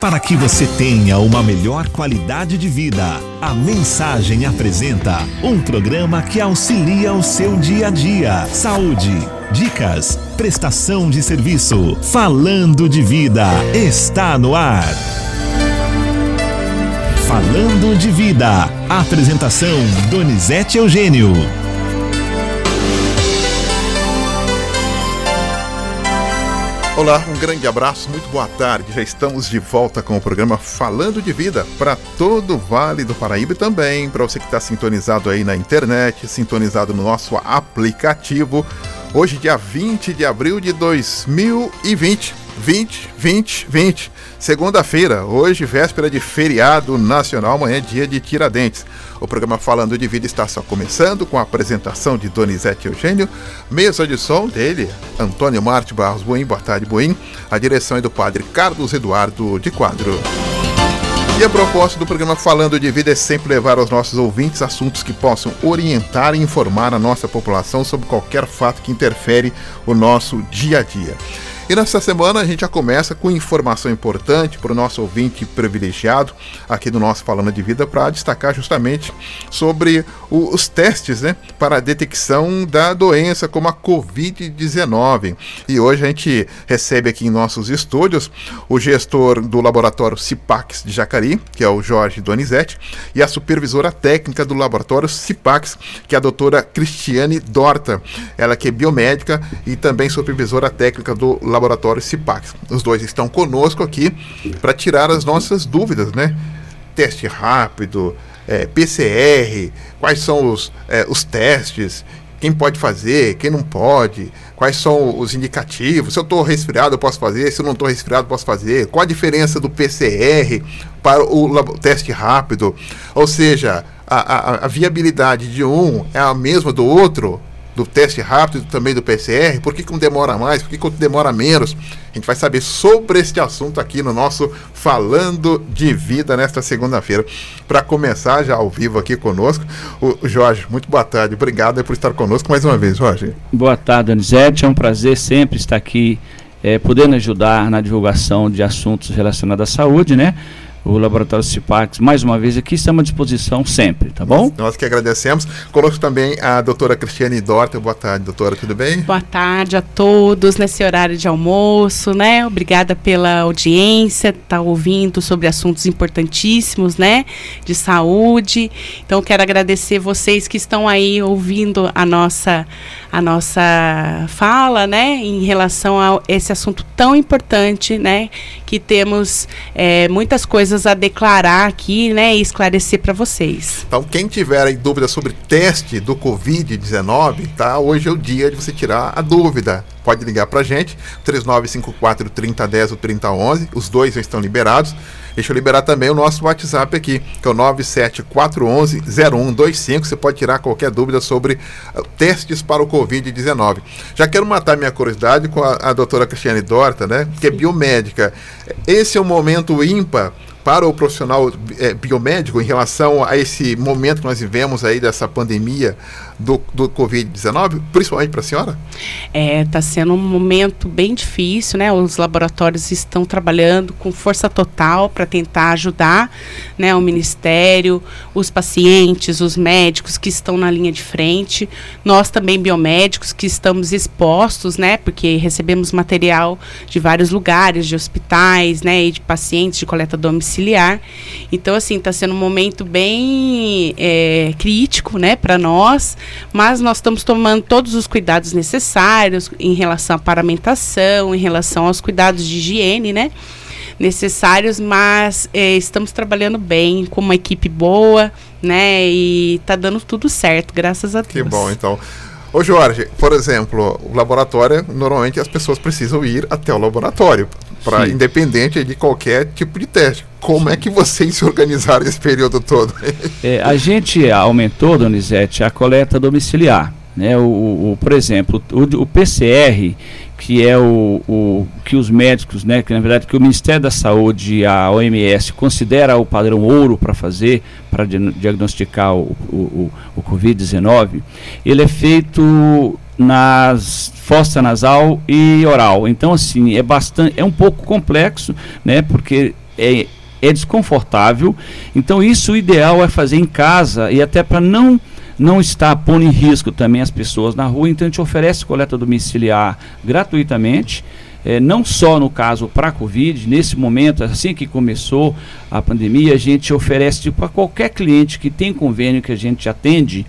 Para que você tenha uma melhor qualidade de vida, a Mensagem apresenta um programa que auxilia o seu dia a dia. Saúde, dicas, prestação de serviço. Falando de Vida está no ar. Falando de Vida. Apresentação: Donizete Eugênio. Olá, um grande abraço, muito boa tarde. Já estamos de volta com o programa Falando de Vida para todo o Vale do Paraíba e também para você que está sintonizado aí na internet, sintonizado no nosso aplicativo. Hoje, dia 20 de abril de 2020, 2020, segunda-feira, hoje véspera de feriado nacional, amanhã é dia de Tiradentes. O programa Falando de Vida está só começando com a apresentação de Donizete Eugênio, mesa de som dele, Antônio Marte Barros Boim, boa tarde Boim, a direção é do padre Carlos Eduardo de Quadro. E a proposta do programa Falando de Vida é sempre levar aos nossos ouvintes assuntos que possam orientar e informar a nossa população sobre qualquer fato que interfere o nosso dia a dia. E nessa semana a gente já começa com informação importante para o nosso ouvinte privilegiado aqui do nosso Falando de Vida, para destacar justamente sobre os testes, né, para a detecção da doença como a Covid-19. E hoje a gente recebe aqui em nossos estúdios o gestor do laboratório CIPAX de Jacareí, que é o Jorge Donizete, e a supervisora técnica do laboratório CIPAX, que é a doutora Cristiane Dorta, ela que é biomédica e também supervisora técnica do laboratório CIPAX. Os dois estão conosco aqui para tirar as nossas dúvidas, né? Teste rápido, PCR, quais são os testes, quem pode fazer, quem não pode, quais são os indicativos, se eu estou resfriado eu posso fazer, se eu não estou resfriado eu posso fazer, qual a diferença do PCR para o teste rápido, ou seja, a viabilidade de um é a mesma do outro, do teste rápido e também do PCR, por que um demora mais, por que outro demora menos? A gente vai saber sobre este assunto aqui no nosso Falando de Vida nesta segunda-feira. Para começar já ao vivo aqui conosco, o Jorge, muito boa tarde, obrigado por estar conosco mais uma vez, Jorge. Boa tarde, Donizete, é um prazer sempre estar aqui, podendo ajudar na divulgação de assuntos relacionados à saúde, né? O Laboratório CIPAX, mais uma vez aqui, estamos à disposição sempre, tá bom? Nós que agradecemos. Conosco também a doutora Cristiane Dorta. Boa tarde, doutora, tudo bem? Boa tarde a todos nesse horário de almoço, né? Obrigada pela audiência, tá ouvindo sobre assuntos importantíssimos, né? De saúde. Então, quero agradecer vocês que estão aí ouvindo a nossa fala, né? Em relação a esse assunto tão importante, né? Que temos muitas coisas a declarar aqui, né, e esclarecer para vocês. Então, quem tiver aí dúvida sobre teste do Covid-19, tá? Hoje é o dia de você tirar a dúvida. Pode ligar para a gente, 3954-3010 ou 3011, os dois já estão liberados. Deixa eu liberar também o nosso WhatsApp aqui, que é o 97411-0125. Você pode tirar qualquer dúvida sobre testes para o Covid-19. Já quero matar minha curiosidade com a doutora Cristiane Dorta, né, que é biomédica. Esse é um momento ímpar para o profissional biomédico em relação a esse momento que nós vivemos aí dessa pandemia do Covid-19, principalmente para a senhora? Está sendo um momento bem difícil, né? Os laboratórios estão trabalhando com força total para tentar ajudar, né, o Ministério, os pacientes, os médicos que estão na linha de frente, nós também biomédicos que estamos expostos, né, porque recebemos material de vários lugares, de hospitais, né, e de pacientes de coleta domiciliar. Então, assim, está sendo um momento bem crítico, né, para nós, mas nós estamos tomando todos os cuidados necessários em relação à paramentação, em relação aos cuidados de higiene, né, necessários, mas estamos trabalhando bem, com uma equipe boa, né, e está dando tudo certo, graças a Deus. Que bom, então. Ô Jorge, por exemplo, o laboratório, normalmente as pessoas precisam ir até o laboratório, independente de qualquer tipo de teste. Como é que vocês se organizaram esse período todo? A gente aumentou, Donizete, a coleta domiciliar, né? Por exemplo, o PCR, que é o que os médicos, né, que na verdade que o Ministério da Saúde e a OMS considera o padrão ouro para fazer, para diagnosticar o Covid-19, ele é feito nas fossa nasal e oral. Então, assim, é um pouco complexo, né, porque é desconfortável. Então isso, o ideal é fazer em casa, e até para não estar pondo em risco também as pessoas na rua. Então a gente oferece coleta domiciliar gratuitamente, não só no caso para a Covid. Nesse momento, assim que começou a pandemia, a gente oferece para qualquer cliente que tem convênio que a gente atende,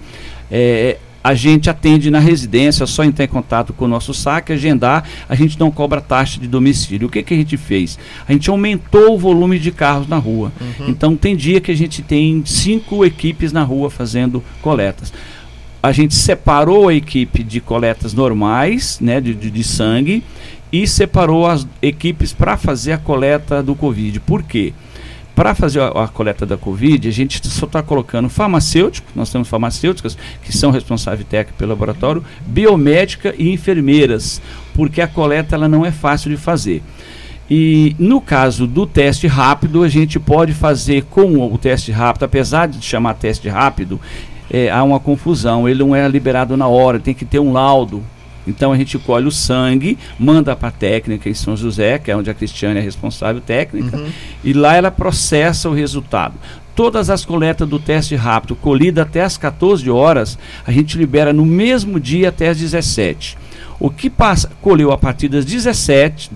a gente atende na residência, só entrar em contato com o nosso saque, agendar, a gente não cobra taxa de domicílio. O que a gente fez? A gente aumentou o volume de carros na rua. Então tem dia que a gente tem 5 equipes na rua fazendo coletas. A gente separou a equipe de coletas normais, né, de sangue, e separou as equipes para fazer a coleta do Covid. Por quê? Para fazer a coleta da Covid, a gente só está colocando farmacêutico, nós temos farmacêuticas que são responsáveis técnicos pelo laboratório, biomédica e enfermeiras, porque a coleta ela não é fácil de fazer. E no caso do teste rápido, a gente pode fazer com o teste rápido, apesar de chamar teste rápido, há uma confusão, ele não é liberado na hora, tem que ter um laudo. Então a gente colhe o sangue, manda para a técnica em São José, que é onde a Cristiane é responsável técnica, e lá ela processa o resultado. Todas as coletas do teste rápido, colhida até as 14 horas, a gente libera no mesmo dia até as 17. O que colheu a partir das 17,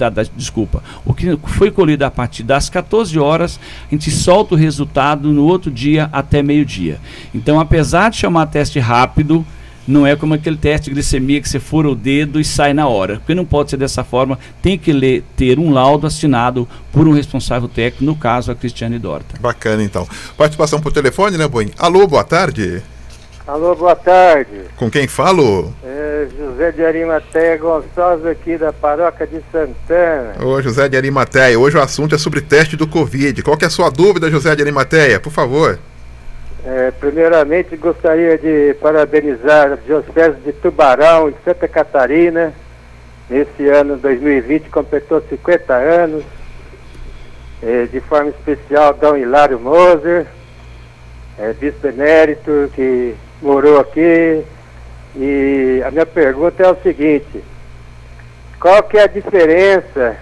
o que foi colhido a partir das 14 horas, a gente solta o resultado no outro dia até meio-dia. Então, apesar de chamar teste rápido, não é como aquele teste de glicemia que você fura o dedo e sai na hora. Porque não pode ser dessa forma, tem que ter um laudo assinado por um responsável técnico, no caso a Cristiane Dorta. Bacana, então. Participação por telefone, né, Boim? Alô, boa tarde. Alô, boa tarde. Com quem falo? José de Arimateia Gonçalves, aqui da Paróquia de Santana. Ô, José de Arimateia, hoje o assunto é sobre teste do Covid. Qual que é a sua dúvida, José de Arimateia? Por favor. Primeiramente, gostaria de parabenizar a Diocese de Tubarão, de Santa Catarina. Nesse ano 2020 completou 50 anos. De forma especial, Dom Hilário Moser, bispo emérito, que morou aqui. E a minha pergunta é o seguinte: qual que é a diferença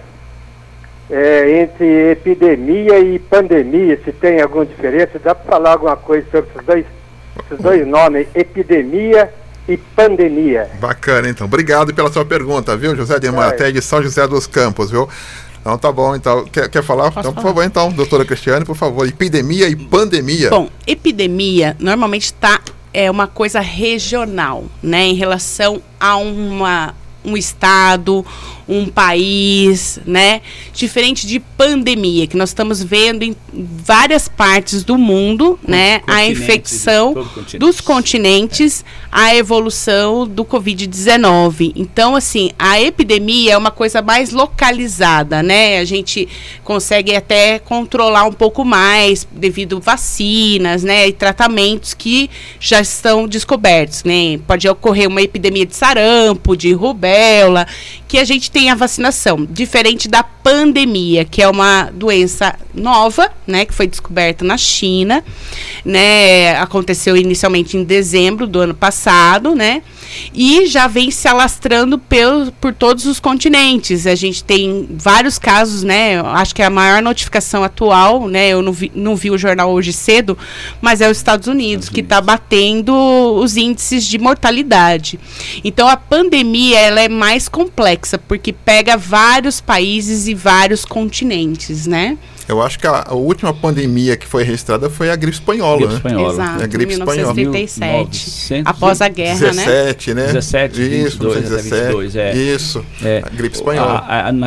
entre epidemia e pandemia? Se tem alguma diferença, dá para falar alguma coisa sobre esses dois nomes, epidemia e pandemia? Bacana, então. Obrigado pela sua pergunta, viu, José de Arimateia de São José dos Campos, viu? Então tá bom, então. Quer falar? Então, por favor, então, doutora Cristiane, por favor. Epidemia e pandemia. Bom, epidemia normalmente é uma coisa regional, né, em relação a um estado, um país, né? Diferente de pandemia, que nós estamos vendo em várias partes do mundo, né? A infecção dos continentes, a evolução do Covid-19. Então, assim, a epidemia é uma coisa mais localizada, né? A gente consegue até controlar um pouco mais devido a vacinas, né? E tratamentos que já estão descobertos, né? Pode ocorrer uma epidemia de sarampo, de rubéola, que a gente tem a vacinação, diferente da pandemia, que é uma doença nova, né, que foi descoberta na China, né, aconteceu inicialmente em dezembro do ano passado, né, e já vem se alastrando por todos os continentes. A gente tem vários casos, né, acho que é a maior notificação atual, né, eu não vi o jornal hoje cedo, mas é os Estados Unidos que está batendo os índices de mortalidade. Então a pandemia, ela é mais complexa, porque pega vários países e vários continentes, né? Eu acho que a última pandemia que foi registrada foi a gripe espanhola, né? Exato, a gripe 1937, após a guerra, 17, né? 17, isso, 22, Isso, a gripe espanhola.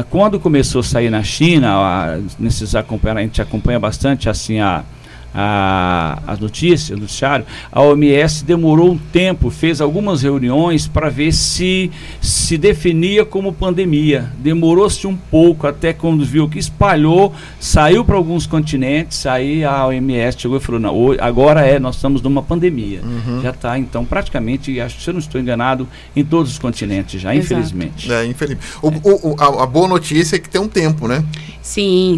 Quando começou a sair na China, a gente acompanha bastante assim as notícias, o noticiário. A OMS demorou um tempo, fez algumas reuniões para ver se definia como pandemia. Demorou-se um pouco, até quando viu que espalhou, saiu para alguns continentes, aí a OMS chegou e falou, não, agora nós estamos numa pandemia. Já está, então, praticamente, acho que se eu não estou enganado, em todos os continentes já, infelizmente. Infelizmente. A boa notícia é que tem um tempo, né? Sim,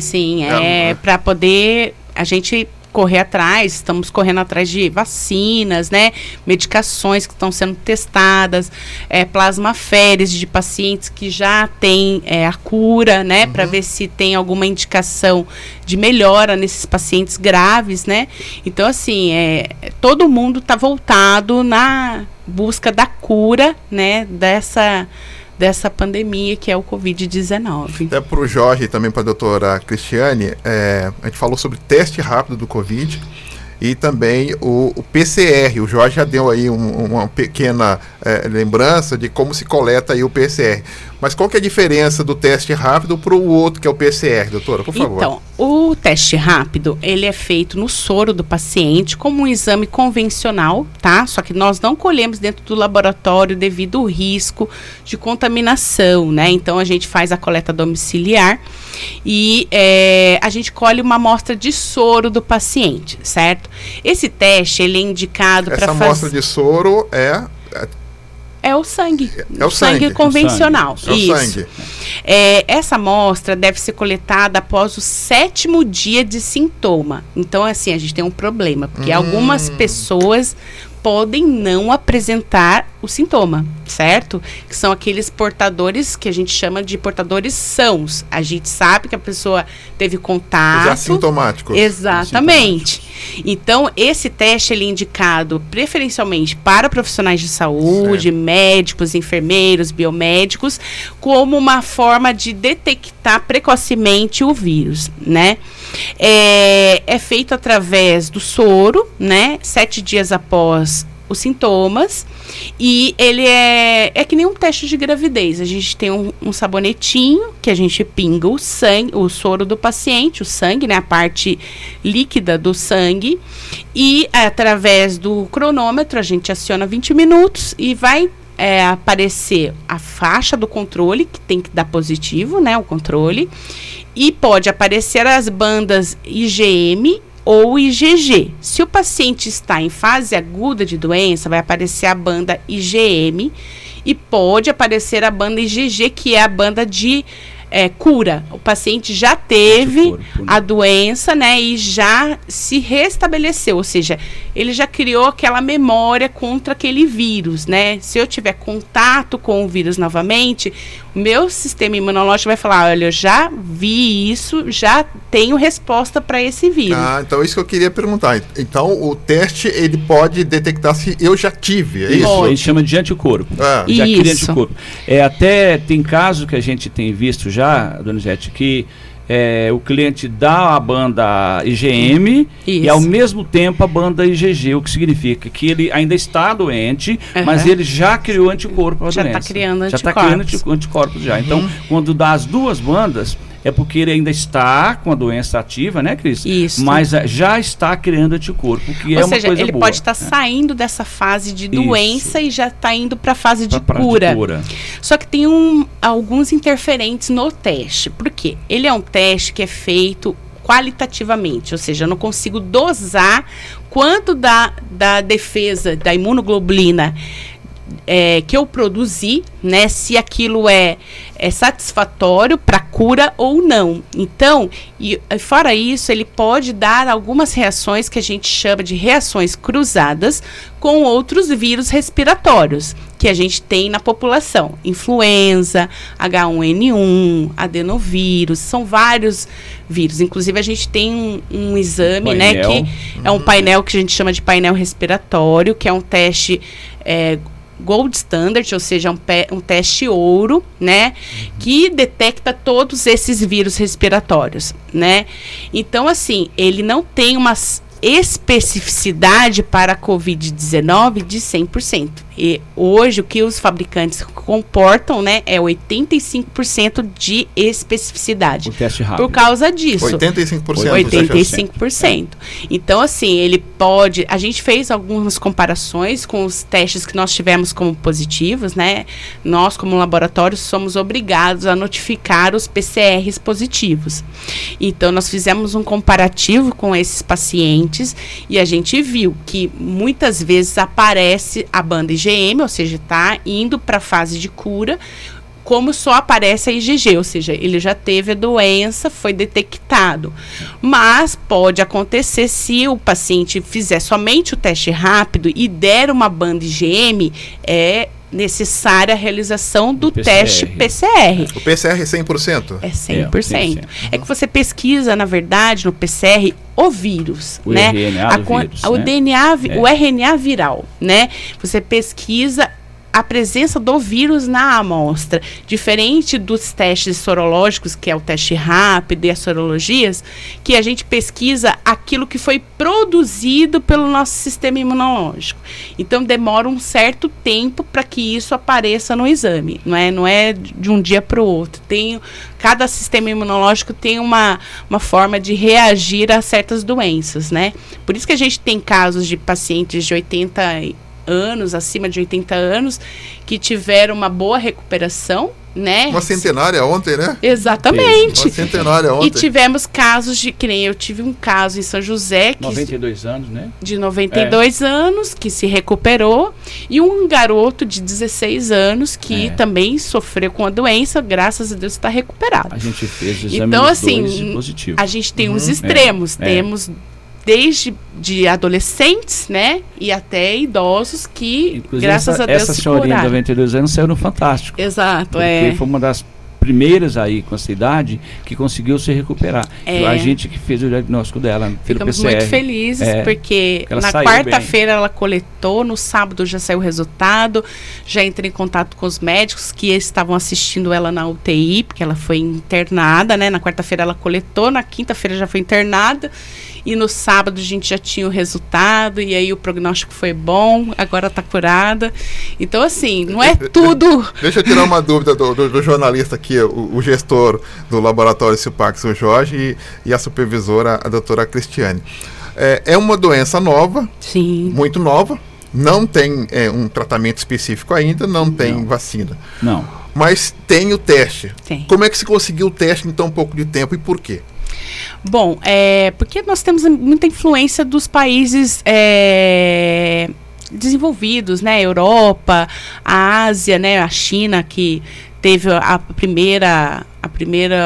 para poder a gente correr atrás, estamos correndo atrás de vacinas, né, medicações que estão sendo testadas, plasmaféreses de pacientes que já têm a cura, né, para ver se tem alguma indicação de melhora nesses pacientes graves, né. Então, assim, todo mundo está voltado na busca da cura, né, dessa pandemia que é o Covid-19. Até para o Jorge e também para a doutora Cristiane, a gente falou sobre teste rápido do Covid e também o PCR. O Jorge já deu aí uma pequena lembrança de como se coleta aí o PCR. Mas qual que é a diferença do teste rápido para o outro, que é o PCR, doutora, por favor? Então, o teste rápido, ele é feito no soro do paciente como um exame convencional, tá? Só que nós não colhemos dentro do laboratório devido ao risco de contaminação, né? Então, a gente faz a coleta domiciliar e a gente colhe uma amostra de soro do paciente, certo? Esse teste, ele é indicado para fazer... Essa amostra de soro é o sangue. É o sangue convencional. É o Isso. sangue. Essa amostra deve ser coletada após o 7º dia de sintoma. Então, assim, a gente tem um problema, porque algumas pessoas podem não apresentar o sintoma, certo? Que são aqueles portadores que a gente chama de portadores sãos. A gente sabe que a pessoa teve contato. Os assintomáticos. Exatamente. Então, esse teste ele é indicado preferencialmente para profissionais de saúde, médicos, enfermeiros, biomédicos, como uma forma de detectar precocemente o vírus, né? É feito através do soro, né? 7 dias após os sintomas, e ele é que nem um teste de gravidez. A gente tem um sabonetinho que a gente pinga o sangue, o soro do paciente, o sangue, né, a parte líquida do sangue, e através do cronômetro a gente aciona 20 minutos e vai aparecer a faixa do controle, que tem que dar positivo, né, o controle, e pode aparecer as bandas IgM ou IgG. Se o paciente está em fase aguda de doença, vai aparecer a banda IgM e pode aparecer a banda IgG, que é a banda de cura. O paciente já teve a doença, né, e já se restabeleceu, ou seja, ele já criou aquela memória contra aquele vírus, né? Se eu tiver contato com o vírus novamente, o meu sistema imunológico vai falar, olha, eu já vi isso, já tenho resposta para esse vírus. Então isso que eu queria perguntar. Então o teste, ele pode detectar se eu já tive, é isso? A gente chama de anticorpo. Já cria anticorpo. Até tem casos que a gente tem visto já, Donizete, que o cliente dá a banda IgM e ao mesmo tempo a banda IgG, o que significa que ele ainda está doente, mas ele já criou anticorpo para a doença. Já está criando anticorpos. Já está criando anticorpos já. Então, quando dá as duas bandas, é porque ele ainda está com a doença ativa, né, Cris? Isso. Mas já está criando anticorpo, que é uma coisa boa. Ou seja, ele pode estar saindo dessa fase de doença e já está indo para a fase de cura. Só que tem alguns interferentes no teste. Por quê? Ele é um teste que é feito qualitativamente, ou seja, eu não consigo dosar quanto da defesa da imunoglobulina que eu produzi, né, se aquilo é satisfatório para cura ou não. Então, fora isso, ele pode dar algumas reações que a gente chama de reações cruzadas com outros vírus respiratórios que a gente tem na população. Influenza, H1N1, adenovírus, são vários vírus. Inclusive, a gente tem um exame, né, que é um painel que a gente chama de painel respiratório, que é um teste Gold Standard, ou seja, um teste ouro, né, que detecta todos esses vírus respiratórios, né. Então, assim, ele não tem uma especificidade para a Covid-19 de 100%. E hoje o que os fabricantes comportam, né, é 85% de especificidade. O teste rápido. Por causa disso. 85%. 85%. Então, assim, ele pode... A gente fez algumas comparações com os testes que nós tivemos como positivos, né? Nós, como laboratório, somos obrigados a notificar os PCRs positivos. Então, nós fizemos um comparativo com esses pacientes e a gente viu que muitas vezes aparece a banda IgM, ou seja, está indo para a fase de cura, como só aparece a IgG, ou seja, ele já teve a doença, foi detectado. Mas pode acontecer se o paciente fizer somente o teste rápido e der uma banda IgM, é necessária a realização do teste PCR. O PCR é 100%? É 100%. É que você pesquisa, na verdade, no PCR, o vírus, o né? RNA do vírus, o DNA, o RNA viral, né? Você pesquisa a presença do vírus na amostra, diferente dos testes sorológicos, que é o teste rápido e as sorologias, que a gente pesquisa aquilo que foi produzido pelo nosso sistema imunológico. Então demora um certo tempo para que isso apareça no exame, não é de um dia para o outro. Cada sistema imunológico tem uma forma de reagir a certas doenças, né? Por isso que a gente tem casos de pacientes de 80 anos, acima de 80 anos, que tiveram uma boa recuperação, né? Uma centenária ontem, né? Exatamente. Uma centenária ontem. E tivemos casos que nem eu tive um caso em São José, que 92 anos, né? De 92 anos, que se recuperou, e um garoto de 16 anos que também sofreu com a doença, graças a Deus está recuperado. A gente fez o exame então, dos assim, dois e positivo. A gente tem uns extremos, temos desde de adolescentes, né, e até idosos que, inclusive, graças a Deus, essa se senhorinha de curaram. 92 anos saiu no Fantástico. Exato, porque foi uma das primeiras aí com essa idade que conseguiu se recuperar. A gente que fez o diagnóstico dela pelo Ficamos PCR. muito felizes, porque na quarta-feira ela coletou, no sábado já saiu o resultado, já entrei em contato com os médicos que estavam assistindo ela na UTI, porque ela foi internada, né, na quarta-feira ela coletou, na quinta-feira já foi internada, e no sábado a gente já tinha o resultado, e aí o prognóstico foi bom, agora está curada. Então, assim, não é tudo... Deixa eu tirar uma dúvida do jornalista aqui, o gestor do laboratório Silpax, o Jorge, e a supervisora, a doutora Cristiane. É uma doença nova, sim, muito nova, não tem um tratamento específico ainda, não tem vacina. Não. Mas tem o teste. Tem. Como é que se conseguiu o teste em tão pouco de tempo e por quê? Bom, porque nós temos muita influência dos países desenvolvidos, né? Europa, a Ásia, né? A China, que teve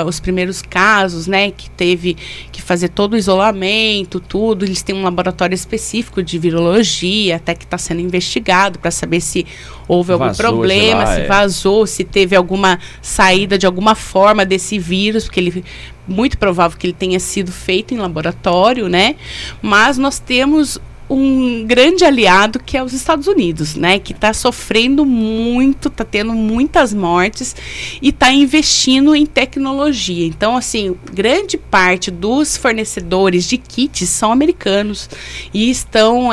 os primeiros casos, né? Que teve que fazer todo o isolamento, tudo. Eles têm um laboratório específico de virologia, até que está sendo investigado para saber se houve algum problema, se vazou, se teve alguma saída de alguma forma desse vírus, porque ele muito provável que ele tenha sido feito em laboratório, né? Mas nós temos um grande aliado que é os Estados Unidos, né, que está sofrendo muito, está tendo muitas mortes e está investindo em tecnologia. Então, assim, grande parte dos fornecedores de kits são americanos e estão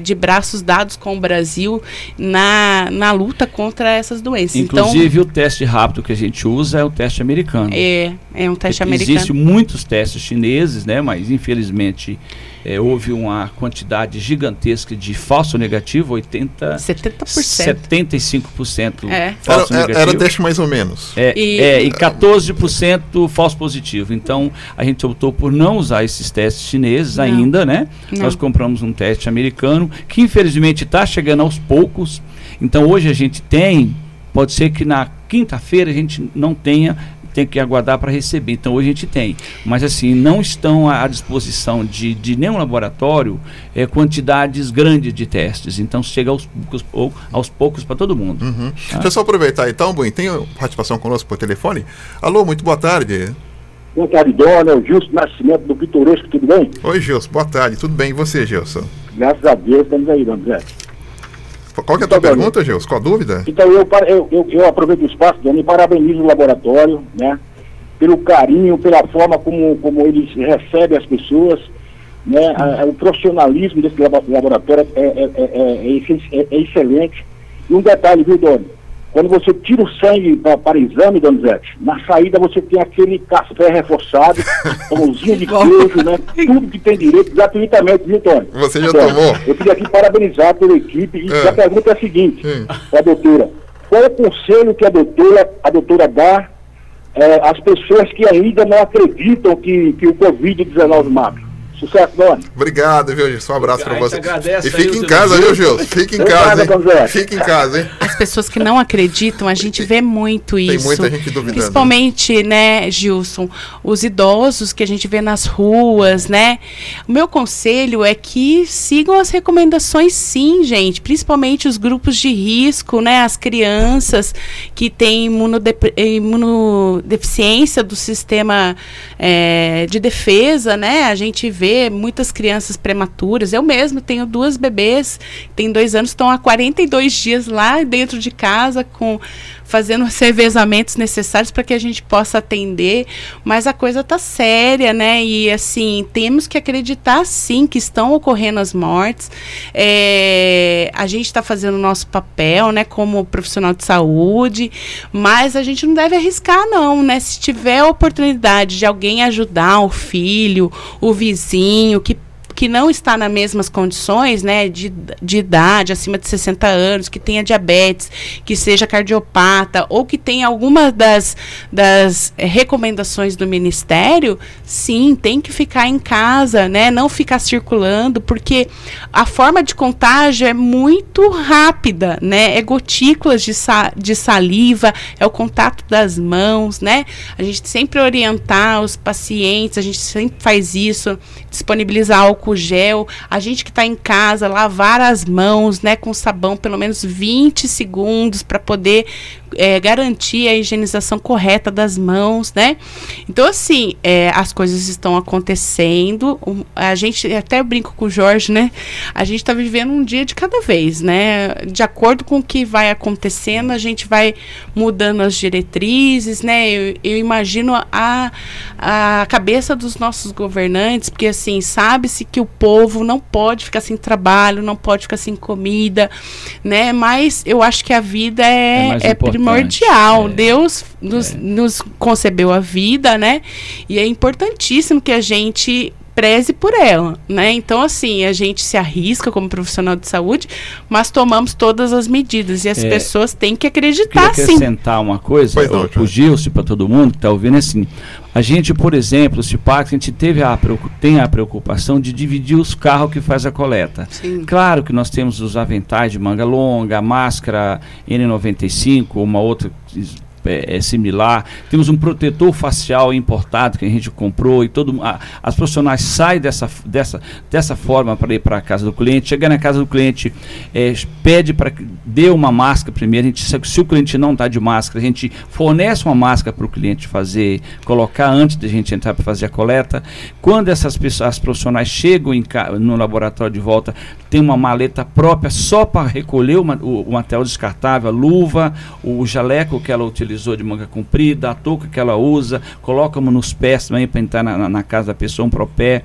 de braços dados com o Brasil na luta contra essas doenças. Inclusive, então, o teste rápido que a gente usa é o teste americano. É um teste americano. Existem muitos testes chineses, né, mas infelizmente houve uma quantidade gigantesca de falso negativo, 75% falso negativo. Era teste mais ou menos. E 14% falso positivo. Então, a gente optou por não usar esses testes chineses ainda, né? Não. Nós compramos um teste americano, que infelizmente está chegando aos poucos. Então, hoje a gente pode ser que na quinta-feira a gente não tenha, tem que aguardar para receber. Então hoje a gente tem, mas assim, não estão à disposição de nenhum laboratório quantidades grandes de testes, então chega aos poucos para todo mundo. Deixa eu só aproveitar então, Bui, tem participação conosco por telefone? Alô, muito boa tarde. Boa tarde, Dona, o Gilson Nascimento do Pitoresco, tudo bem? Oi, Gilson, boa tarde, tudo bem, e você, Gilson? Graças a Deus, estamos aí, Dona Zé. Qual que é a tua pergunta, Gilson? Qual a dúvida? Então, eu aproveito o espaço, Dona, e parabenizo o laboratório, né, pelo carinho, pela forma como eles recebem as pessoas, né, o profissionalismo desse laboratório é excelente. E um detalhe, viu, Dona? Quando você tira o sangue para exame, Dona Zé, na saída você tem aquele café reforçado, pãozinho de queijo, né? Tudo que tem direito, gratuitamente, viu, Tony? Você já tomou? Eu queria aqui parabenizar pela equipe e a pergunta é a seguinte, para a doutora. Qual é o conselho que a doutora dá às pessoas que ainda não acreditam que o Covid-19 mata? Sucesso, Doni. Obrigado, viu, Gilson? Um abraço para você. Agradece, e fique em casa, viu, Gilson? Fique em casa, hein? Fique em casa, hein? As pessoas que não acreditam, a gente vê muito isso. Tem muita gente duvidando. Principalmente, né, Gilson, os idosos que a gente vê nas ruas, né? O meu conselho é que sigam as recomendações, sim, gente. Principalmente os grupos de risco, né? As crianças que têm imunodeficiência do sistema de defesa, né? A gente vê muitas crianças prematuras. Eu mesmo tenho 2 bebês, tem 2 anos, estão há 42 dias lá dentro de casa, fazendo os revezamentos necessários para que a gente possa atender, mas a coisa está séria, né? E assim, temos que acreditar sim que estão ocorrendo as mortes. A gente está fazendo o nosso papel, né, como profissional de saúde, mas a gente não deve arriscar, não, né? Se tiver a oportunidade de alguém ajudar o filho, o vizinho, que não está nas mesmas condições, né, de idade, acima de 60 anos, que tenha diabetes, que seja cardiopata, ou que tenha alguma das recomendações do Ministério, sim, tem que ficar em casa, né, não ficar circulando, porque a forma de contágio é muito rápida, né, é gotículas de saliva, é o contato das mãos, né, a gente sempre orientar os pacientes, a gente sempre faz isso, disponibilizar álcool gel, a gente que está em casa, lavar as mãos, né, com sabão pelo menos 20 segundos para poder garantir a higienização correta das mãos, né? Então, assim, as coisas estão acontecendo, a gente, até brinco com o Jorge, né? A gente está vivendo um dia de cada vez, né? De acordo com o que vai acontecendo, a gente vai mudando as diretrizes, né? Eu imagino a cabeça dos nossos governantes, porque, assim, sabe-se que o povo não pode ficar sem trabalho, não pode ficar sem comida, né? Mas eu acho que a vida é primordial. Deus nos concebeu a vida, né? E é importantíssimo que a gente preze por ela, né? Então, assim, a gente se arrisca como profissional de saúde, mas tomamos todas as medidas e as pessoas têm que acreditar, sim. Queria acrescentar uma coisa, o Gilson, para todo mundo que está ouvindo, assim, a gente, por exemplo, o CIPAC, a gente tem a preocupação de dividir os carros que faz a coleta. Sim. Claro que nós temos os aventais de manga longa, a máscara N95, uma outra similar, temos um protetor facial importado que a gente comprou e as profissionais saem dessa forma para ir para a casa do cliente, chega na casa do cliente, pede para que dê uma máscara primeiro, se o cliente não está de máscara, a gente fornece uma máscara para o cliente colocar antes de a gente entrar para fazer a coleta. Quando as profissionais chegam no laboratório de volta, tem uma maleta própria só para recolher o material descartável, a luva, o jaleco que ela utilizou de manga comprida, a touca que ela usa, colocamos nos pés também para entrar na casa da pessoa, um propé,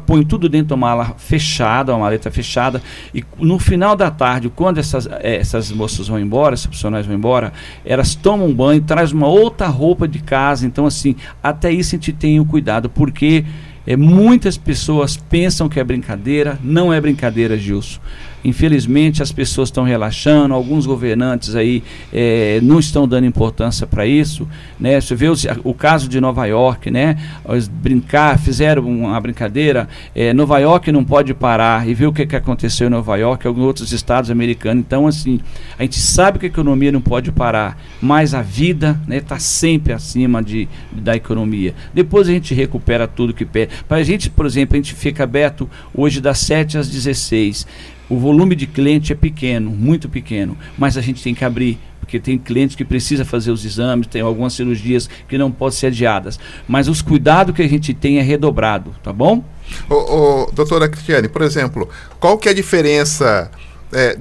põe tudo dentro de uma mala fechada, uma maleta fechada, e no final da tarde, quando essas moças vão embora, essas profissionais vão embora, elas tomam um banho, trazem uma outra roupa de casa. Então, assim, até isso a gente tem o cuidado, porque muitas pessoas pensam que é brincadeira, não é brincadeira, Gilson. Infelizmente as pessoas estão relaxando, alguns governantes aí não estão dando importância para isso, né? Você vê o caso de Nova York, né? Fizeram uma brincadeira, Nova York não pode parar, e viu o que aconteceu em Nova York, em outros estados americanos. Então, assim, a gente sabe que a economia não pode parar, mas a vida está sempre acima da economia. Depois a gente recupera tudo que perde. Para a gente, por exemplo, a gente fica aberto hoje das 7 às 16. O volume de cliente é pequeno, muito pequeno, mas a gente tem que abrir, porque tem clientes que precisam fazer os exames, tem algumas cirurgias que não podem ser adiadas, mas os cuidados que a gente tem é redobrado, tá bom? Doutora Cristiane, por exemplo, qual que é a diferença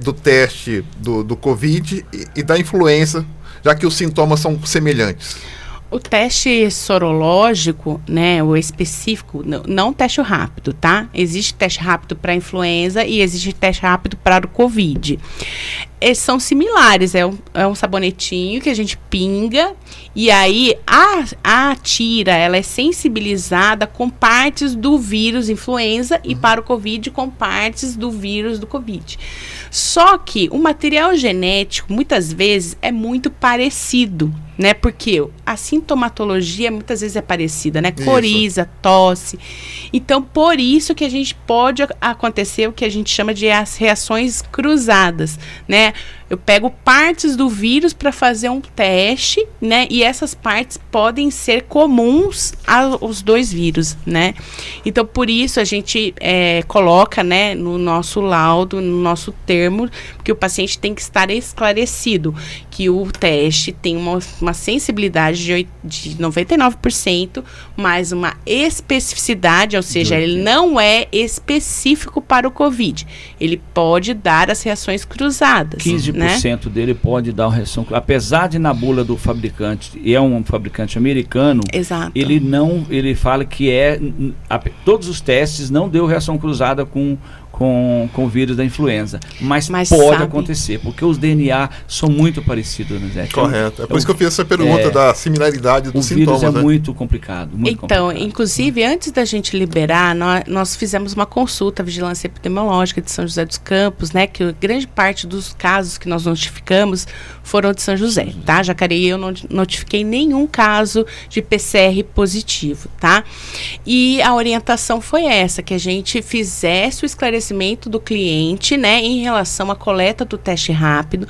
do teste do Covid e da influenza, já que os sintomas são semelhantes? O teste sorológico, né, o específico, não teste rápido, tá? Existe teste rápido para influenza e existe teste rápido para o Covid. Eles são similares, é um sabonetinho que a gente pinga e aí a tira, ela é sensibilizada com partes do vírus influenza e para o Covid com partes do vírus do Covid. Só que o material genético, muitas vezes, é muito parecido. né? Porque a sintomatologia muitas vezes é parecida, né? Isso. Coriza, tosse. Então, por isso que a gente pode acontecer o que a gente chama de as reações cruzadas, né? Eu pego partes do vírus para fazer um teste, né? E essas partes podem ser comuns aos dois vírus, né? Então, por isso a gente coloca, né, no nosso laudo, no nosso termo, que o paciente tem que estar esclarecido que o teste tem uma sensibilidade de 99%, mais uma especificidade, ou seja, ele não é específico para o COVID. Ele pode dar as reações cruzadas. 15% dele pode dar uma reação. Apesar de na bula do fabricante, e é um fabricante americano, Exato. ele fala que todos os testes não deu reação cruzada com o vírus da influenza. Mas pode acontecer, porque os DNA são muito parecidos, né, Zé? Correto. É por isso que eu fiz essa pergunta da similaridade dos sintomas. O vírus é né? muito complicado. Inclusive, antes da gente liberar, nós fizemos uma consulta à Vigilância Epidemiológica de São José dos Campos, né? Que grande parte dos casos que nós notificamos foram de São José, tá? Jacareí eu não notifiquei nenhum caso de PCR positivo, tá? E a orientação foi essa, que a gente fizesse o esclarecimento do cliente, né, em relação à coleta do teste rápido,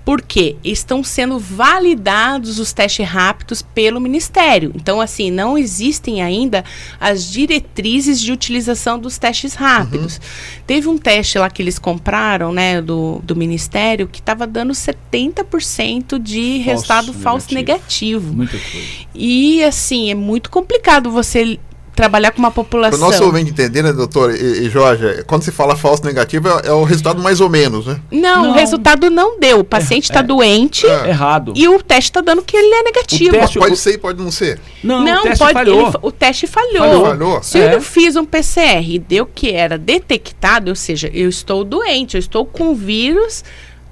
porque estão sendo validados os testes rápidos pelo Ministério. Então, assim, não existem ainda as diretrizes de utilização dos testes rápidos. Teve um teste lá que eles compraram, né, do Ministério, que estava dando 70% de resultado falso negativo. Muita coisa. E, assim, é muito complicado você trabalhar com uma população. Para o nosso ouvinte entender, né, doutor e Jorge, quando se fala falso negativo, é o resultado mais ou menos, né? Não, o resultado não deu. O paciente está doente errado. E o teste está dando que ele é negativo. Pode ser e pode não ser. Não, o teste falhou. O teste falhou. Falhou. Se eu fiz um PCR e deu que era detectado, ou seja, eu estou doente, eu estou com vírus,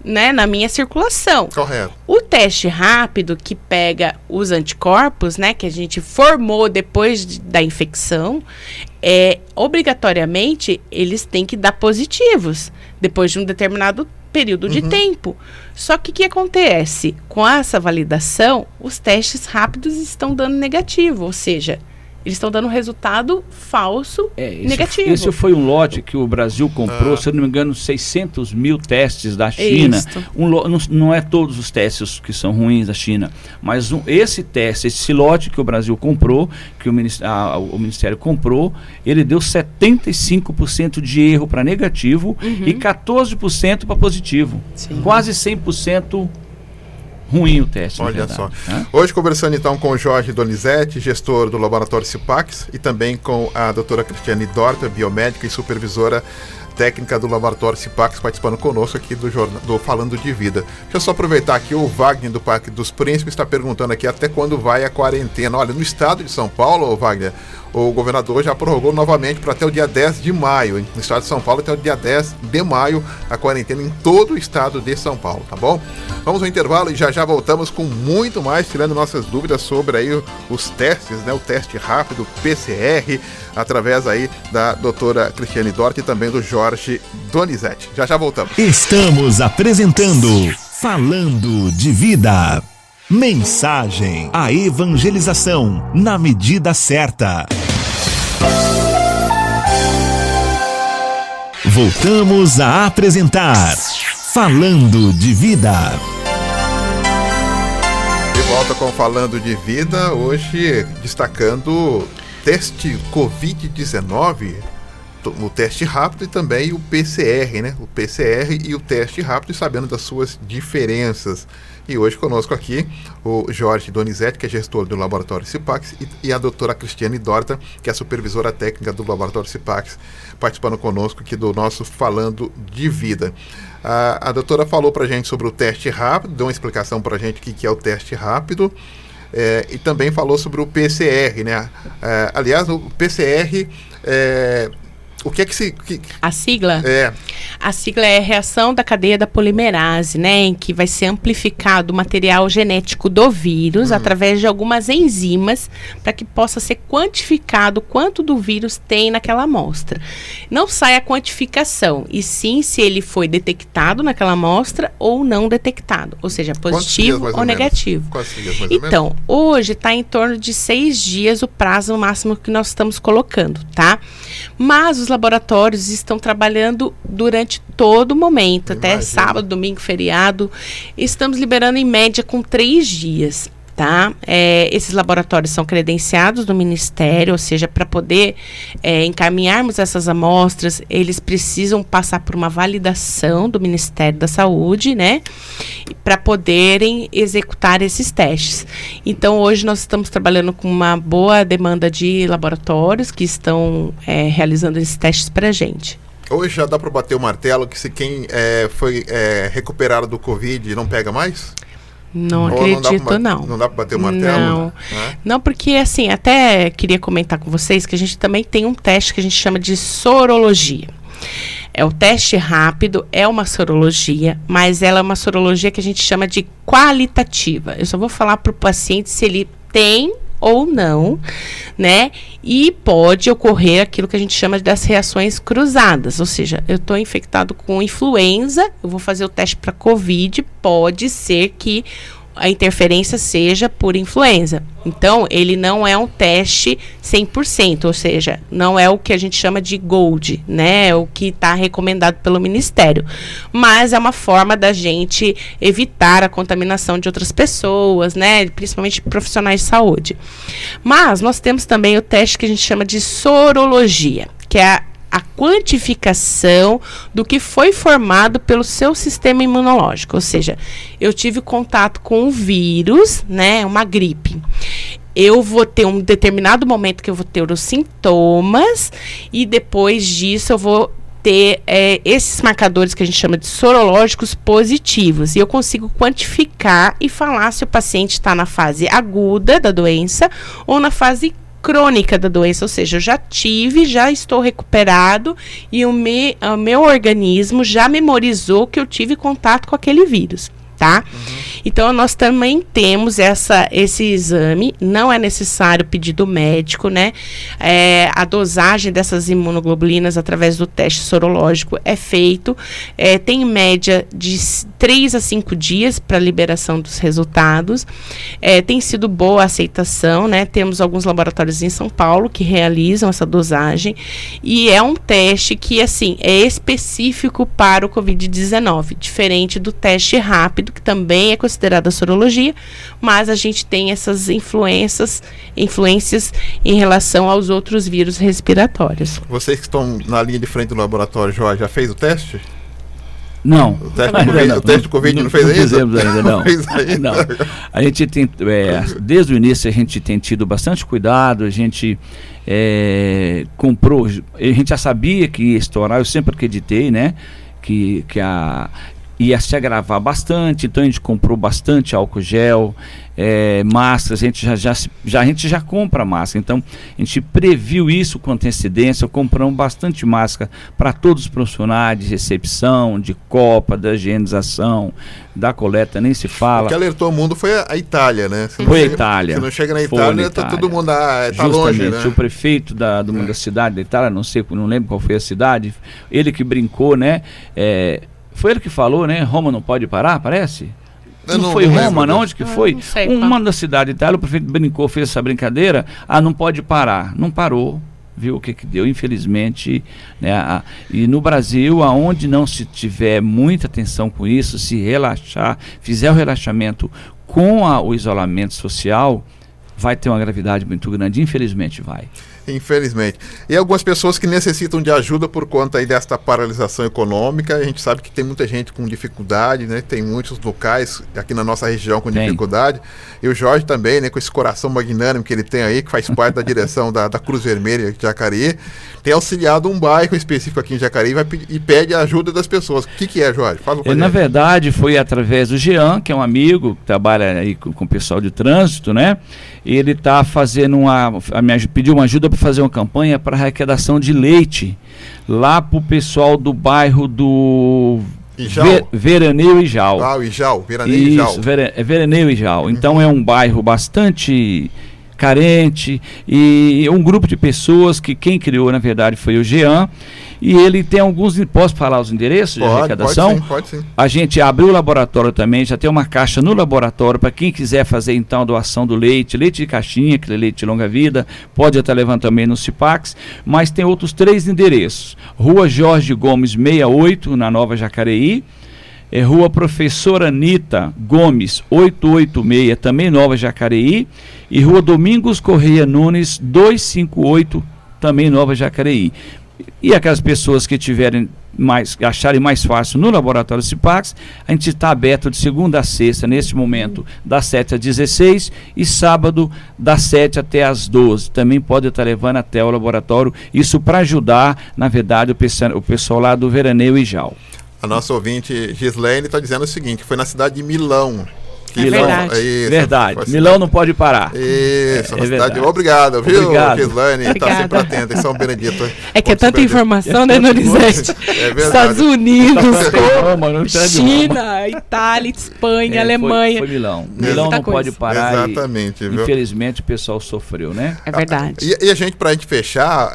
né, na minha circulação. Correto. O teste rápido que pega os anticorpos, né, que a gente formou depois da infecção, obrigatoriamente eles têm que dar positivos depois de um determinado período de tempo. Só que o que acontece? Com essa validação, os testes rápidos estão dando negativo, ou seja, eles estão dando resultado falso negativo. Esse foi um lote que o Brasil comprou, se eu não me engano, 600 mil testes da China. Não é todos os testes que são ruins da China, mas esse lote que o Brasil comprou, que o Ministério comprou, ele deu 75% de erro para negativo e 14% para positivo. Sim. Quase 100% ruim o teste. Olha só. Hoje conversando então com o Jorge Donizete, gestor do Laboratório Cipax, e também com a doutora Cristiane Dorta, biomédica e supervisora técnica do Laboratório Cipax, participando conosco aqui do Falando de Vida. Deixa eu só aproveitar aqui, o Wagner do Parque dos Príncipes está perguntando aqui até quando vai a quarentena. Olha, no estado de São Paulo, Wagner, o governador já prorrogou novamente para até o dia 10 de maio. No estado de São Paulo, até o dia 10 de maio, a quarentena em todo o estado de São Paulo, tá bom? Vamos ao intervalo e já voltamos com muito mais, tirando nossas dúvidas sobre aí os testes, né? O teste rápido, PCR, através aí da doutora Cristiane Dorta e também do Jorge Donizete. Já voltamos. Estamos apresentando Falando de Vida. Mensagem: a evangelização na medida certa. Voltamos a apresentar Falando de Vida. De volta com Falando de Vida, hoje destacando teste Covid-19, o teste rápido e também o PCR, né? O PCR e o teste rápido, sabendo das suas diferenças. E hoje conosco aqui o Jorge Donizete, que é gestor do Laboratório Cipax, e a doutora Cristiane Dorta, que é a supervisora técnica do Laboratório Cipax, participando conosco aqui do nosso Falando de Vida. A doutora falou para a gente sobre o teste rápido, deu uma explicação para a gente o que é o teste rápido, e também falou sobre o PCR, né? Aliás, o PCR, O que é que se... A sigla? É. A sigla é reação da cadeia da polimerase, né? Em que vai ser amplificado o material genético do vírus através de algumas enzimas para que possa ser quantificado quanto do vírus tem naquela amostra. Não sai a quantificação, e sim se ele foi detectado naquela amostra ou não detectado. Ou seja, positivo ou negativo. Quantos dias, mais ou menos? Então, hoje está em torno de 6 dias o prazo máximo que nós estamos colocando, tá? Mas os laboratórios estão trabalhando durante todo o momento, até sábado, domingo, feriado. Estamos liberando em média com 3 dias. Tá? Esses laboratórios são credenciados do Ministério, ou seja, para poder encaminharmos essas amostras, eles precisam passar por uma validação do Ministério da Saúde, né? Para poderem executar esses testes. Então, hoje nós estamos trabalhando com uma boa demanda de laboratórios que estão realizando esses testes para a gente. Hoje já dá para bater o martelo que se quem foi recuperado do Covid não pega mais? Não acredito, não. Não dá para bater o martelo? Não. Não, porque assim, até queria comentar com vocês que a gente também tem um teste que a gente chama de sorologia. É o teste rápido, é uma sorologia, mas ela é uma sorologia que a gente chama de qualitativa. Eu só vou falar para o paciente se ele tem ou não, né? E pode ocorrer aquilo que a gente chama das reações cruzadas, ou seja, eu estou infectado com influenza, eu vou fazer o teste para Covid, pode ser que a interferência seja por influenza. Então, ele não é um teste 100%, ou seja, não é o que a gente chama de gold, né? O que está recomendado pelo Ministério. Mas é uma forma da gente evitar a contaminação de outras pessoas, né? Principalmente profissionais de saúde. Mas nós temos também o teste que a gente chama de sorologia, que é a quantificação do que foi formado pelo seu sistema imunológico. Ou seja, eu tive contato com um vírus, né, uma gripe. Eu vou ter um determinado momento que eu vou ter os sintomas e depois disso eu vou ter esses marcadores que a gente chama de sorológicos positivos. E eu consigo quantificar e falar se o paciente está na fase aguda da doença ou na fase crônica da doença, ou seja, eu já tive, já estou recuperado e o meu organismo já memorizou que eu tive contato com aquele vírus, tá? Então, nós também temos esse exame, não é necessário pedido médico, né? A dosagem dessas imunoglobulinas através do teste sorológico é feito, tem em média de 3 a 5 dias para liberação dos resultados, tem sido boa a aceitação, né? Temos alguns laboratórios em São Paulo que realizam essa dosagem e é um teste que, assim, é específico para o Covid-19, diferente do teste rápido, que também é considerada sorologia, mas a gente tem essas influências em relação aos outros vírus respiratórios. Vocês que estão na linha de frente do laboratório, Jorge, já fez o teste? Não. O teste do Covid não fez ainda? Fizemos ainda, não. Não. A gente tem, desde o início a gente tem tido bastante cuidado, a gente comprou, a gente já sabia que ia estourar, eu sempre acreditei, né, que ia se agravar bastante, então a gente comprou bastante álcool gel, máscaras, a gente já compra máscara, então a gente previu isso com antecedência, compramos bastante máscara para todos os profissionais de recepção, de copa, da higienização, da coleta, nem se fala. O que alertou o mundo foi a Itália, né? Foi a Itália. Se não chega na Itália, tá todo mundo tá longe, né? O prefeito da cidade da Itália, não lembro qual foi a cidade, ele que brincou, né? Foi ele que falou, né? Roma não pode parar, parece? Não foi Roma, não? Onde que foi? Não sei, uma da cidade de Itália, o prefeito brincou, fez essa brincadeira. Não pode parar. Não parou. Viu o que deu, infelizmente, né? E no Brasil, aonde não se tiver muita atenção com isso, se relaxar, fizer o relaxamento com o isolamento social, vai ter uma gravidade muito grande. Infelizmente vai. Infelizmente. E algumas pessoas que necessitam de ajuda por conta aí desta paralisação econômica. A gente sabe que tem muita gente com dificuldade, né? Tem muitos locais aqui na nossa região com dificuldade. E o Jorge também, né? Com esse coração magnânimo que ele tem aí, que faz parte da direção da Cruz Vermelha de Jacareí, tem auxiliado um bairro específico aqui em Jacareí e pede a ajuda das pessoas. O que é, Jorge? Fala pra gente. Na verdade, foi através do Jean, que é um amigo que trabalha aí com o pessoal de trânsito, né? Ele está fazendo pediu uma ajuda para para fazer uma campanha para arrecadação de leite lá para o pessoal do bairro do Veraneio Ijau. Ah, o Ijau, Veraneio Ijau. Isso, Veraneio Ijau. Então é um bairro bastante carente e um grupo de pessoas que quem criou na verdade foi o Jean, e ele tem alguns, posso falar os endereços de arrecadação? Pode sim. A gente abriu o laboratório também, já tem uma caixa no laboratório para quem quiser fazer então a doação do leite de caixinha, aquele leite de longa vida, pode até levar também no CIPAX, mas tem outros 3 endereços: Rua Jorge Gomes 68, na Nova Jacareí, Rua Professora Anita Gomes 886, também Nova Jacareí, e Rua Domingos Correia Nunes 258, também Nova Jacareí. E aquelas pessoas que acharem mais fácil no laboratório CIPAX, a gente está aberto de segunda a sexta, neste momento, das 7 às 16, e sábado, das 7 até às 12. Também pode estar levando até o laboratório, isso para ajudar, na verdade, o pessoal lá do Veraneio Ijau. A nossa ouvinte Gislaine está dizendo o seguinte: foi na cidade de Milão. Verdade. Milão não pode parar. Isso, na cidade. Obrigado, viu, Gislaine? Está sempre atenta em São Benedito. É que é tanta informação, né, Donizete? Estados Unidos, China, Itália, Espanha, Alemanha. Foi Milão. Milão não pode parar. Exatamente. Viu? Infelizmente o pessoal sofreu, né? É verdade. E pra gente fechar,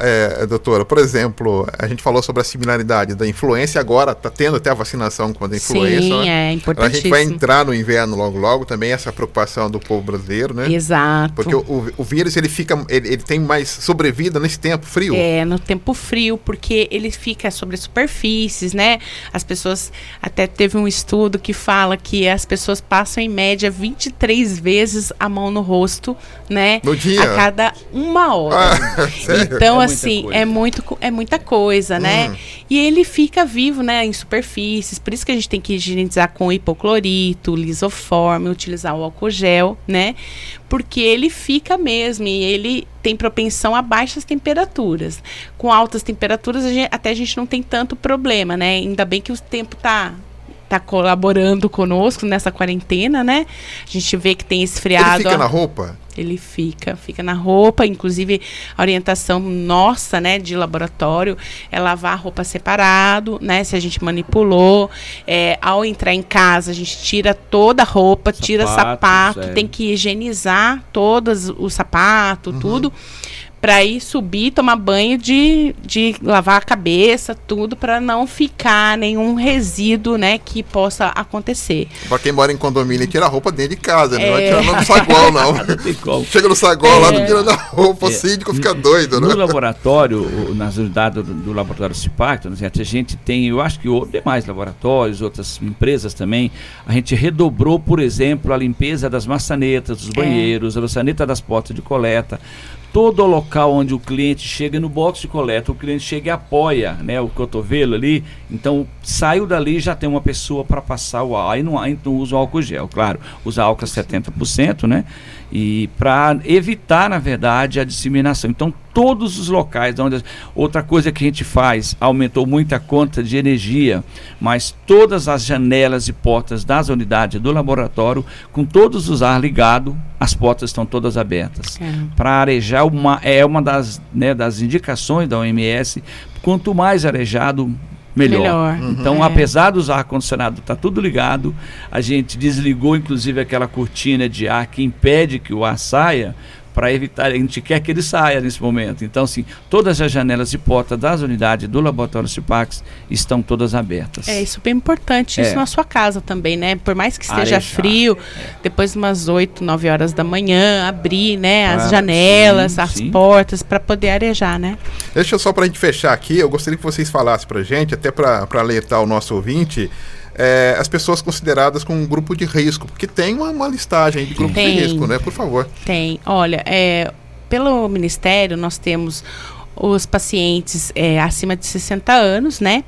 doutora, por exemplo, a gente falou sobre a similaridade da influenza, agora está tendo até a vacinação contra a influenza. Sim, é importantíssimo. A gente vai entrar no inverno logo, também essa preocupação do povo brasileiro, né? Exato. Porque o vírus, ele tem mais sobrevida nesse tempo frio. No tempo frio, porque ele fica sobre superfícies, né? As pessoas, até teve um estudo que fala que as pessoas passam em média 23 vezes a mão no rosto, né? No dia? A cada 1 hora. Sério? Então, assim, é muita coisa, né? E ele fica vivo, né? Em superfícies, por isso que a gente tem que higienizar com hipoclorito, lisoforme, utilizar o álcool gel, né? Porque ele fica mesmo e ele tem propensão a baixas temperaturas. Com altas temperaturas, até a gente não tem tanto problema, né? Ainda bem que o tempo tá colaborando conosco nessa quarentena, né? A gente vê que tem esfriado. Ele fica na roupa? Ele fica na roupa, inclusive a orientação nossa, né, de laboratório, é lavar a roupa separado, né, se a gente manipulou, ao entrar em casa a gente tira toda a roupa, tira sapato, tem que higienizar todos os sapatos, tudo, para ir subir, tomar banho de lavar a cabeça, tudo, para não ficar nenhum resíduo, né, que possa acontecer. Para quem mora em condomínio, tira a roupa dentro de casa, não vai tirar no saguão, não. Chega no saguão lá, não tira a roupa, o síndico fica doido, né? No laboratório, nas unidades do laboratório CIPAC, a gente tem, eu acho que demais laboratórios, outras empresas também, a gente redobrou, por exemplo, a limpeza das maçanetas, dos banheiros, a maçaneta das portas de coleta. Todo o local onde o cliente chega no box de coleta, o cliente chega e apoia, né, o cotovelo ali, então saiu dali, já tem uma pessoa para passar o álcool, aí não usa o álcool gel, claro, usa álcool a 70%, né, e para evitar, na verdade, a disseminação. Então, todos os locais onde... Outra coisa que a gente faz, aumentou muito a conta de energia, mas todas as janelas e portas das unidades do laboratório, com todos os ar ligados, as portas estão todas abertas. Para arejar, é uma das indicações da OMS, quanto mais arejado, melhor. Então, apesar dos ar-condicionado estar tudo ligado, a gente desligou inclusive aquela cortina de ar que impede que o ar saia, para evitar, a gente quer que ele saia nesse momento. Então, assim, todas as janelas e portas das unidades do laboratório CIPAX estão todas abertas. É super importante isso na sua casa também, né? Por mais que esteja frio, depois de umas 8, 9 horas da manhã, abrir, né, as janelas, as portas, para poder arejar, né? Deixa só para a gente fechar aqui, eu gostaria que vocês falassem para a gente, até para alertar o nosso ouvinte, as pessoas consideradas com um grupo de risco, porque tem uma listagem de grupos de risco, né? Por favor. Tem. Olha, pelo Ministério nós temos os pacientes acima de 60 anos, né?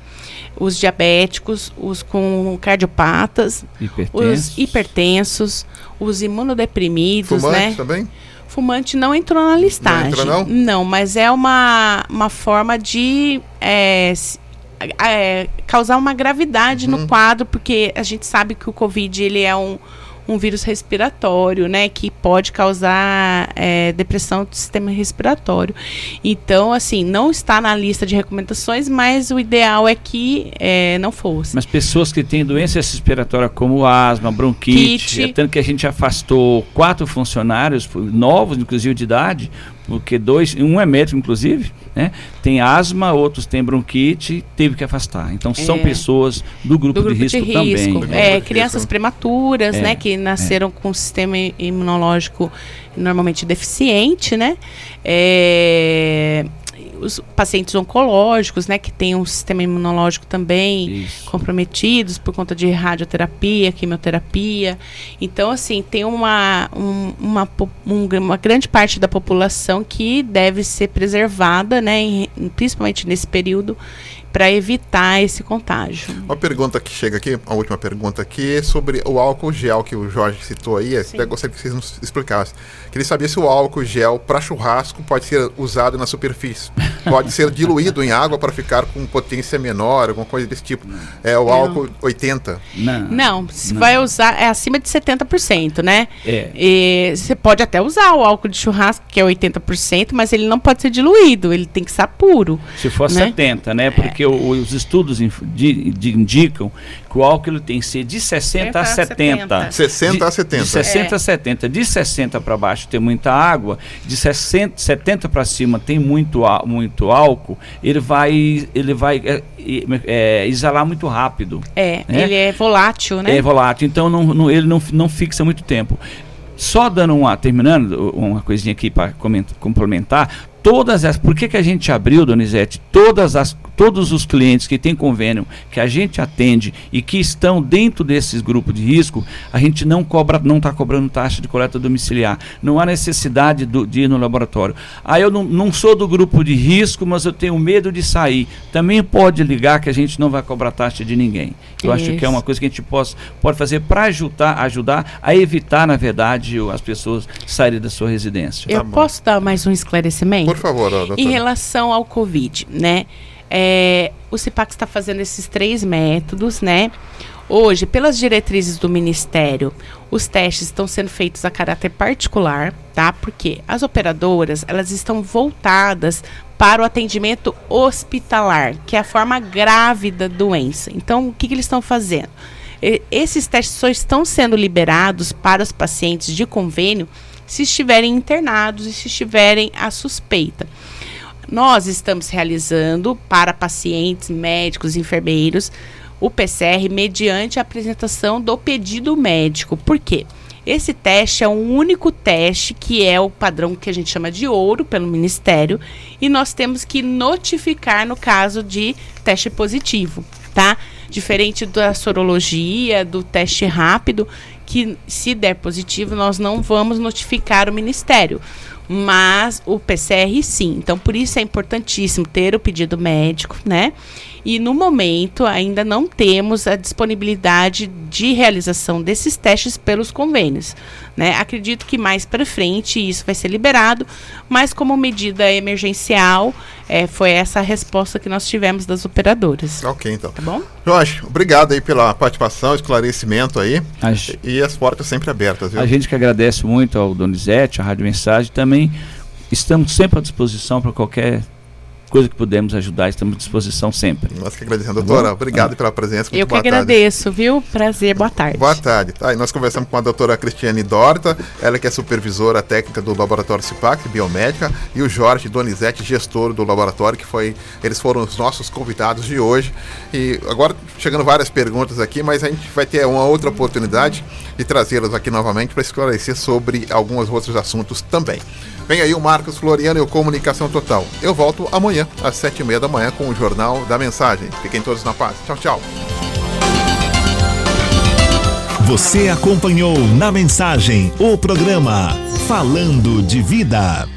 Os diabéticos, os com cardiopatas, os hipertensos, os imunodeprimidos, fumantes, né? Também? Fumante não entrou na listagem. Não entra, não? Não, mas é uma forma de... causar uma gravidade no quadro, porque a gente sabe que o Covid ele é um um vírus respiratório, né, que pode causar depressão do sistema respiratório. Então, assim, não está na lista de recomendações, mas o ideal é que não fosse. Mas pessoas que têm doença respiratória como asma, bronquite, tanto que a gente afastou 4 funcionários novos, inclusive de idade, porque um é médico, inclusive, né? Tem asma, outros têm bronquite, teve que afastar. Então são pessoas do grupo de risco também. Crianças prematuras, né? Que nasceram com o sistema imunológico normalmente deficiente, né? Os pacientes oncológicos, né, que têm um sistema imunológico também comprometidos por conta de radioterapia, quimioterapia. Então, assim, tem uma grande parte da população que deve ser preservada, né, principalmente nesse período, para evitar esse contágio. Uma pergunta que chega aqui, a última pergunta aqui, é sobre o álcool gel que o Jorge citou aí. Até gostaria que vocês nos explicassem. Queria saber se o álcool gel para churrasco pode ser usado na superfície. Pode ser diluído em água para ficar com potência menor, alguma coisa desse tipo. O álcool 80. Não, se vai usar, é acima de 70%, né? E você pode até usar o álcool de churrasco, que é 80%, mas ele não pode ser diluído, ele tem que estar puro. Se for 70%, né? Porque os estudos indicam que o álcool ele tem que ser de 60 a 70. 60 a 70. De 60 a 70. De 60 para baixo tem muita água, de 70 para cima tem muito álcool, ele vai exalar muito rápido. Né? Ele é volátil, né? É volátil, então ele não fixa muito tempo. Só terminando uma coisinha aqui para complementar, por que a gente abriu, Donizete, todos os clientes que têm convênio, que a gente atende e que estão dentro desses grupos de risco, a gente não está cobrando taxa de coleta domiciliar. Não há necessidade de ir no laboratório. Eu não sou do grupo de risco, mas eu tenho medo de sair. Também pode ligar que a gente não vai cobrar taxa de ninguém. Eu acho que é uma coisa que a gente pode fazer para ajudar a evitar, na verdade, as pessoas saírem da sua residência. Eu posso dar mais um esclarecimento? Por favor, doutora. Em relação ao Covid, né? O CIPAC está fazendo esses 3 métodos, né? Hoje, pelas diretrizes do Ministério, os testes estão sendo feitos a caráter particular, tá? Porque as operadoras, elas estão voltadas para o atendimento hospitalar, que é a forma grave da doença. Então, o que eles estão fazendo? Esses testes só estão sendo liberados para os pacientes de convênio se estiverem internados e se estiverem à suspeita. Nós estamos realizando para pacientes, médicos, enfermeiros, o PCR mediante a apresentação do pedido médico. Por quê? Esse teste é o único teste que é o padrão que a gente chama de ouro pelo Ministério e nós temos que notificar no caso de teste positivo, tá? Diferente da sorologia, do teste rápido, que se der positivo nós não vamos notificar o Ministério, mas o PCR sim. Então por isso é importantíssimo ter o pedido médico, né? E no momento ainda não temos a disponibilidade de realização desses testes pelos convênios, né? Acredito que mais para frente isso vai ser liberado, mas como medida emergencial, foi essa a resposta que nós tivemos das operadoras. Ok, então. Tá bom? Jorge, obrigado aí pela participação, esclarecimento aí. E as portas sempre abertas, viu? A gente que agradece muito ao Donizete, à Rádio Mensagem, também estamos sempre à disposição para qualquer coisa que pudermos ajudar, estamos à disposição sempre. Nós que agradecemos, doutora. Obrigado pela presença. Eu que agradeço, viu? Prazer, boa tarde. Boa tarde. E nós conversamos com a doutora Cristiane Dorta, ela que é supervisora técnica do Laboratório CIPAC, biomédica, e o Jorge Donizete, gestor do laboratório, eles foram os nossos convidados de hoje. E agora, chegando várias perguntas aqui, mas a gente vai ter uma outra oportunidade de trazê-los aqui novamente para esclarecer sobre alguns outros assuntos também. Vem aí o Marcos Floriano e o Comunicação Total. Eu volto amanhã, às 7h30 da manhã, com o Jornal da Mensagem. Fiquem todos na paz. Tchau, tchau. Você acompanhou na Mensagem o programa Falando de Vida.